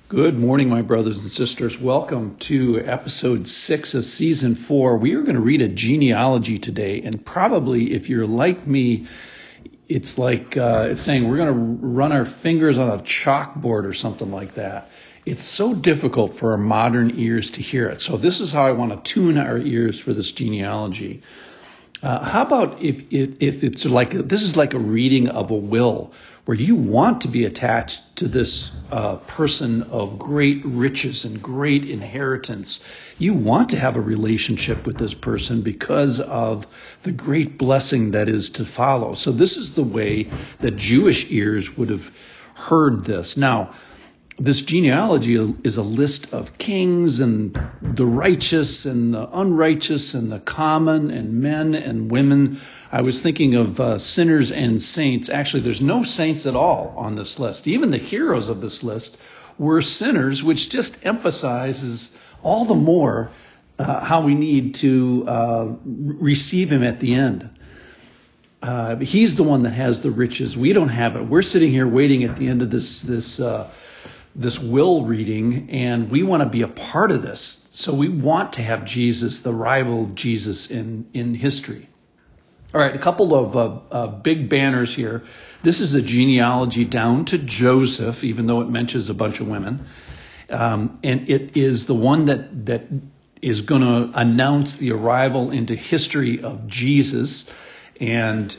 Good morning, my brothers and sisters. Welcome to episode 6 of season 4. We are going to read a genealogy today, and probably if you're like me, it's like it's saying we're going to run our fingers on a chalkboard or something like that. It's so difficult for our modern ears to hear it. So this is how I want to tune our ears for this genealogy. How about if it's like this is like a reading of a will, where you want to be attached to this person of great riches and great inheritance. You want to have a relationship with this person because of the great blessing that is to follow. So this is the way that Jewish ears would have heard this. Now, this genealogy is a list of kings and the righteous and the unrighteous and the common and men and women. I was thinking of sinners and saints. Actually, there's no saints at all on this list. Even the heroes of this list were sinners, which just emphasizes all the more how we need to receive him at the end. He's the one that has the riches. We don't have it. We're sitting here waiting at the end of this will reading, and we want to be a part of this. So we want to have Jesus, the rival Jesus in history. All right, a couple of big banners here. This is a genealogy down to Joseph, even though it mentions a bunch of women. And it is the one that is going to announce the arrival into history of Jesus. And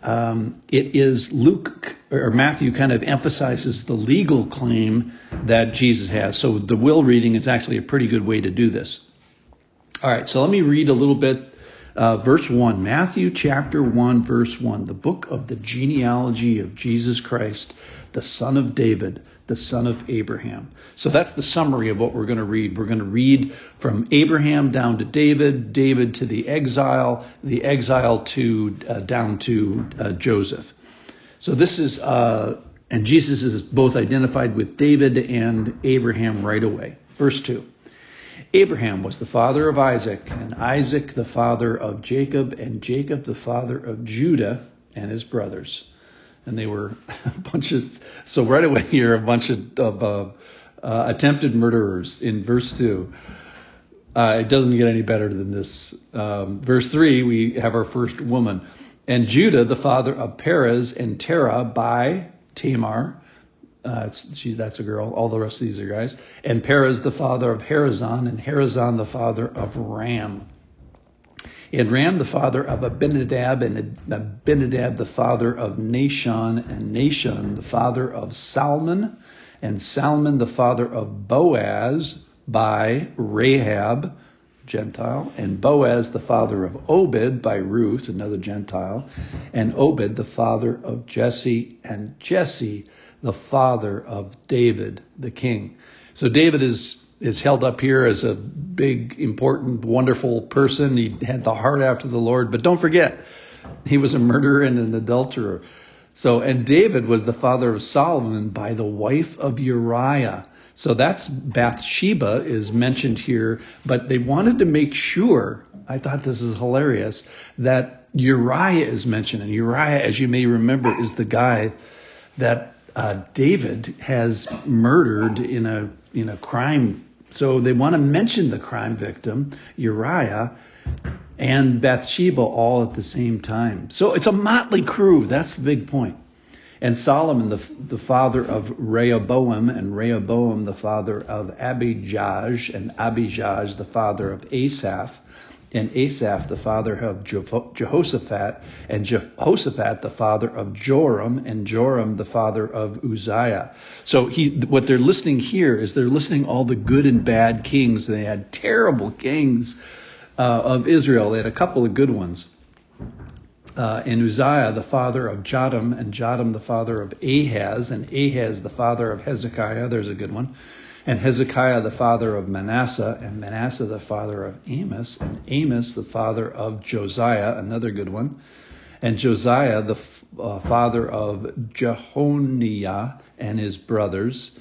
it is Luke or Matthew kind of emphasizes the legal claim that Jesus has. So the will reading is actually a pretty good way to do this. All right, so let me read a little bit. Verse 1, Matthew chapter 1, verse 1, the book of the genealogy of Jesus Christ, the son of David, the son of Abraham. So that's the summary of what we're going to read. We're going to read from Abraham down to David, David to the exile to down to Joseph. So this is, and Jesus is both identified with David and Abraham right away. Verse 2. Abraham was the father of Isaac, and Isaac the father of Jacob, and Jacob the father of Judah and his brothers. And they were a bunch of, so right away here, a bunch of attempted murderers in verse 2. It doesn't get any better than this. Verse 3, we have our first woman. And Judah, the father of Perez and Terah by Tamar. That's a girl. All the rest of these are guys. And Perez, the father of Herazon, and Herazon, the father of Ram. And Ram, the father of Abinadab, and Abinadab, the father of Nahshon, and Nahshon, the father of Salmon, and Salmon, the father of Boaz by Rahab, Gentile, and Boaz, the father of Obed by Ruth, another Gentile, and Obed, the father of Jesse, and Jesse, the father of David, the king. So David is held up here as a big, important, wonderful person. He had the heart after the Lord. But don't forget, he was a murderer and an adulterer. So, and David was the father of Solomon by the wife of Uriah. So that's Bathsheba is mentioned here. But they wanted to make sure, I thought this was hilarious, that Uriah is mentioned. And Uriah, as you may remember, is the guy that David has murdered in a crime. So they want to mention the crime victim, Uriah, and Bathsheba all at the same time. So it's a motley crew. That's the big point. And Solomon, the father of Rehoboam, and Rehoboam, the father of Abijah, and Abijah, the father of Asaph, and Asaph, the father of Jehoshaphat, and Jehoshaphat, the father of Joram, and Joram, the father of Uzziah. So what they're listing here is they're listing all the good and bad kings. They had terrible kings of Israel. They had a couple of good ones. And Uzziah, the father of Jotham, and Jotham, the father of Ahaz, and Ahaz, the father of Hezekiah. There's a good one. And Hezekiah, the father of Manasseh, and Manasseh, the father of Amos, and Amos, the father of Josiah, another good one. And Josiah, the father of Jehoniah and his brothers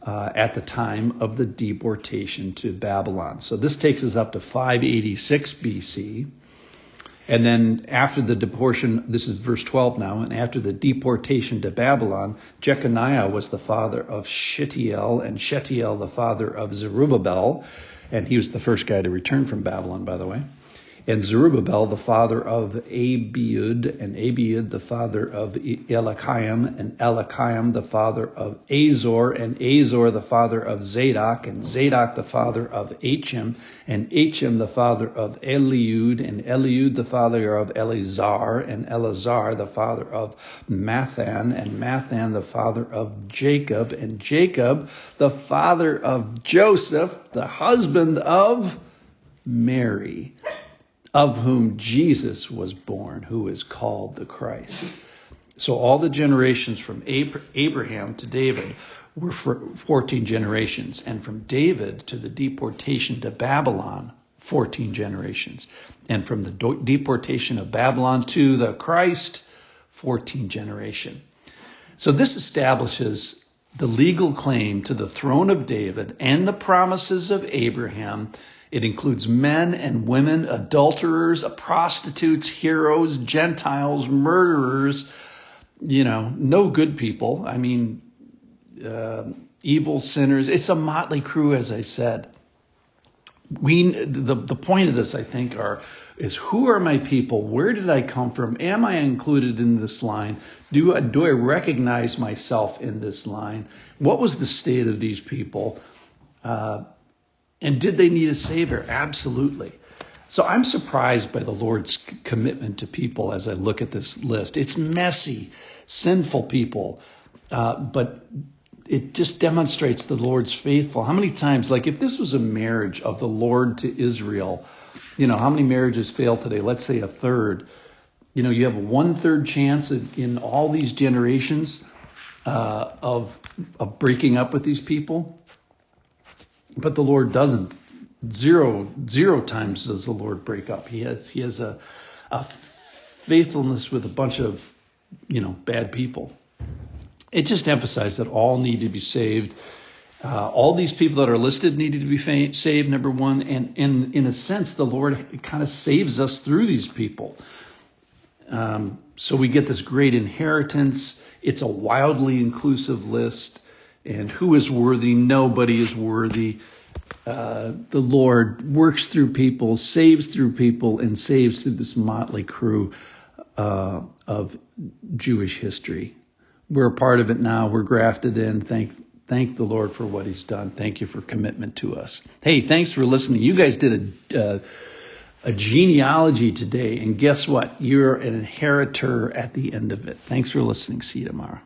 at the time of the deportation to Babylon. So this takes us up to 586 BC. And then after the deportation, this is verse 12 now, and after the deportation to Babylon, Jeconiah was the father of Shealtiel, and Shealtiel the father of Zerubbabel, and he was the first guy to return from Babylon, by the way. And Zerubbabel the father of Abiud, and Abiud the father of Eliakim, and Eliakim the father of Azor, and Azor the father of Zadok, and Zadok the father of Achim, and Achim the father of Eliud, and Eliud the father of Eleazar, and Eleazar the father of Mathan, and Mathan the father of Jacob, and Jacob the father of Joseph, the husband of Mary, of whom Jesus was born, who is called the Christ. So all the generations from Abraham to David were 14 generations, and from David to the deportation to Babylon, 14 generations, and from the deportation of Babylon to the Christ, 14 generation. So this establishes the legal claim to the throne of David and the promises of Abraham. It includes men and women, adulterers, prostitutes, heroes, Gentiles, murderers, no good people. I mean, evil sinners. It's a motley crew, as I said. The point of this, I think, is who are my people? Where did I come from? Am I included in this line? Do I recognize myself in this line? What was the state of these people? And did they need a savior? Absolutely. So I'm surprised by the Lord's commitment to people as I look at this list. It's messy, sinful people, but it just demonstrates the Lord's faithful. How many times, like if this was a marriage of the Lord to Israel, how many marriages fail today? Let's say a third. You have a 1/3 chance in all these generations of breaking up with these people. But the Lord doesn't. Zero times does the Lord break up. He has a faithfulness with a bunch of, bad people. It just emphasized that all need to be saved. All these people that are listed needed to be saved, number one. And in a sense, the Lord kind of saves us through these people. So we get this great inheritance. It's a wildly inclusive list. And who is worthy? Nobody is worthy. The Lord works through people, saves through people, and saves through this motley crew of Jewish history. We're a part of it now. We're grafted in. Thank the Lord for what he's done. Thank you for commitment to us. Hey, thanks for listening. You guys did a genealogy today, and guess what? You're an inheritor at the end of it. Thanks for listening. See you tomorrow.